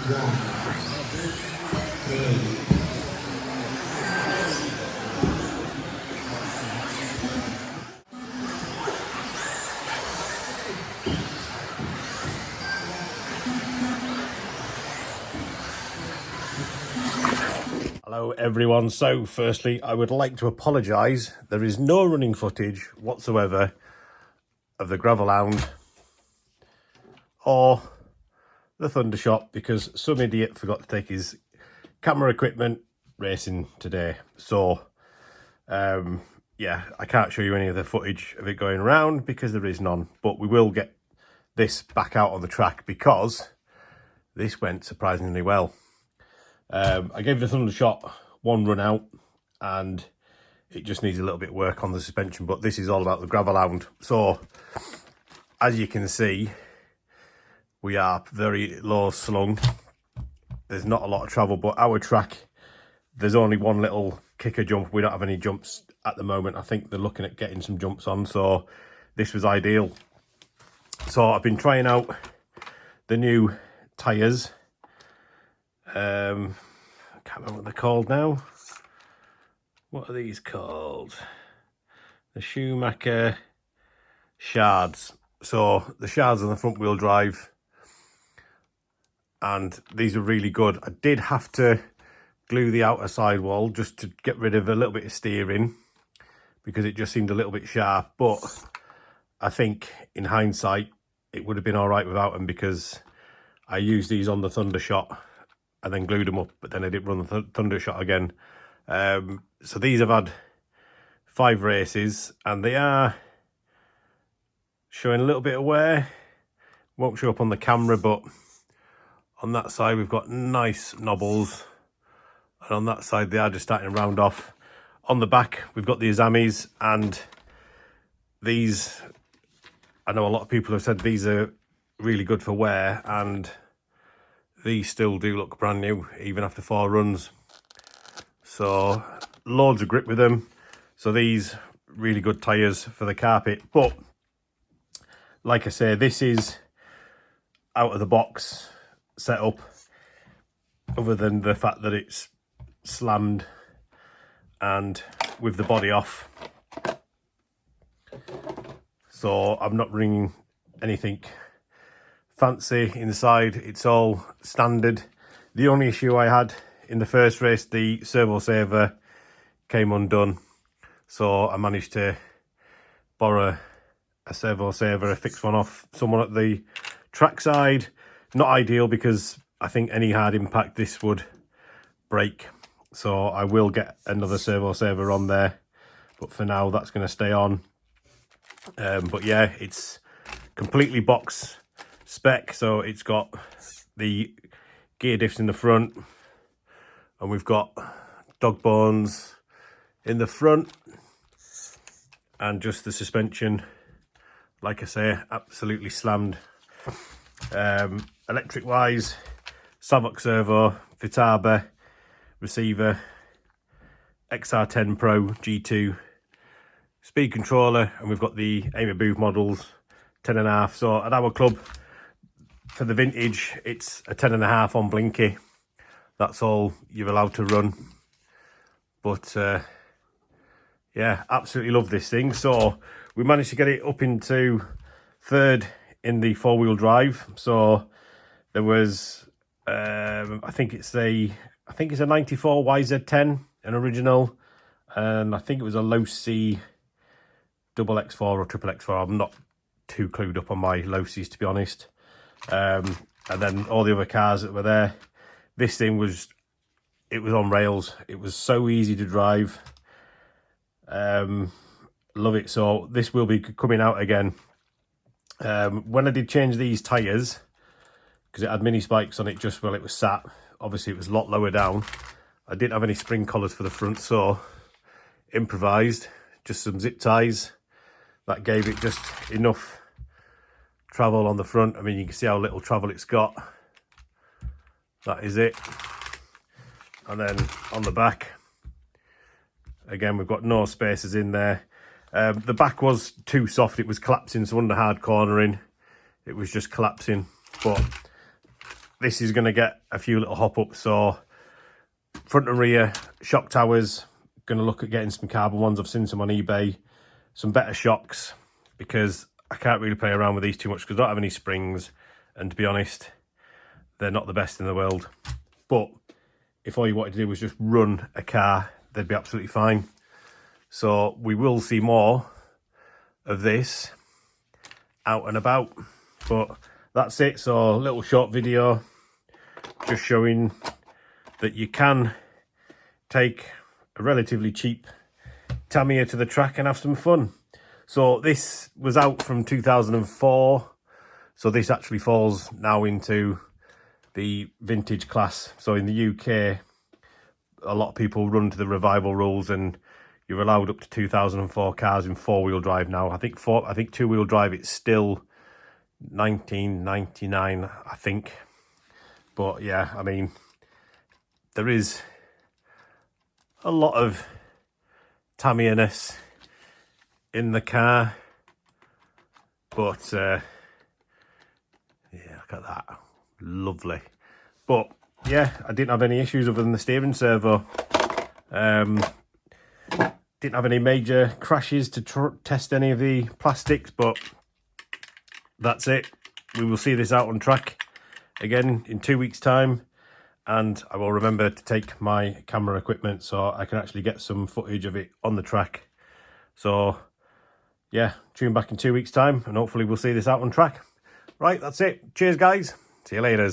Hello everyone. So firstly, I would like to apologise. There is no running footage whatsoever of the gravel hound or the Thundershot because some idiot forgot to take his camera equipment racing today. So yeah, I can't show you any of the footage of it going around because there is none, but we will get this back out on the track because this went surprisingly well. I gave the Thundershot one run out and it just needs a little bit of work on the suspension, but this is all about the gravel hound. So as you can see, we are very low slung. There's not a lot of travel, but our track, there's only one little kicker jump. We don't have any jumps at the moment. I think they're looking at getting some jumps on, so this was ideal. So I've been trying out the new tyres. I can't remember what they're called now. What are these called? The Schumacher Shards. So the Shards on the front wheel drive, and these are really good. I did have to glue the outer sidewall just to get rid of a little bit of steering because it just seemed a little bit sharp, but I think in hindsight it would have been all right without them because I used these on the Thundershot and then glued them up, but then I didn't run the Thundershot again. So these have had 5 races and they are showing a little bit of wear. Won't show up on the camera, but on that side we've got nice knobbles, and on that side they are just starting to round off. On the back we've got the Azamis, and these, I know a lot of people have said these are really good for wear, and these still do look brand new even after 4 runs. So loads of grip with them. So these really good tyres for the carpet. But like I say, this is out of the box setup, other than the fact that it's slammed and with the body off. So I'm not bringing anything fancy inside. It's all standard. The only issue I had in the first race, the servo saver came undone, so I managed to borrow a servo saver, fix one off someone at the trackside. Not ideal because I think any hard impact this would break, so I will get another servo saver on there, but for now that's going to stay on. But yeah, it's completely box spec, so it's got the gear diffs in the front, and we've got dog bones in the front, and just the suspension, like I say, absolutely slammed. Electric wise, Savox servo, Vitaba receiver, XR10 Pro G2 speed controller, and we've got the Amy Booth models 10.5. So at our club for the vintage, it's a 10.5 on Blinky. That's all you're allowed to run. But yeah, absolutely love this thing. So we managed to get it up into 3rd in the 4-wheel drive. So there was I think it's a 94 YZ10, an original, and I think it was a low C double X4 or triple X4. I'm not too clued up on my low Cs, to be honest. And then all the other cars that were there. This thing was, it was on rails. It was so easy to drive. Love it. So this will be coming out again. When I did change these tyres, because it had mini spikes on it just while it was sat, obviously it was a lot lower down. I didn't have any spring collars for the front, so improvised, just some zip ties. That gave it just enough travel on the front. I mean, you can see how little travel it's got. That is it. And then on the back, again, we've got no spaces in there. The back was too soft. It was collapsing, so under hard cornering, it was just collapsing. But this is going to get a few little hop-ups. So front and rear shock towers, going to look at getting some carbon ones. I've seen some on eBay, some better shocks, because I can't really play around with these too much because I don't have any springs, and to be honest, they're not the best in the world. But if all you wanted to do was just run a car, they'd be absolutely fine. So we will see more of this out and about, but that's it. So a little short video just showing that you can take a relatively cheap Tamiya to the track and have some fun. So this was out from 2004, so this actually falls now into the vintage class. So in the UK, a lot of people run to the revival rules, and you're allowed up to 2004 cars in four-wheel drive now. I think two-wheel drive, it's still 1999, I think. But yeah, I mean, there is a lot of Tamiya-ness in the car, but yeah, look at that, lovely. But yeah, I didn't have any issues other than the steering servo. Didn't have any major crashes to test any of the plastics, but that's it. We will see this out on track again in 2 weeks' time, and I will remember to take my camera equipment so I can actually get some footage of it on the track. So yeah, tune back in 2 weeks' time, and hopefully we'll see this out on track. Right, that's it. Cheers, guys. See you later.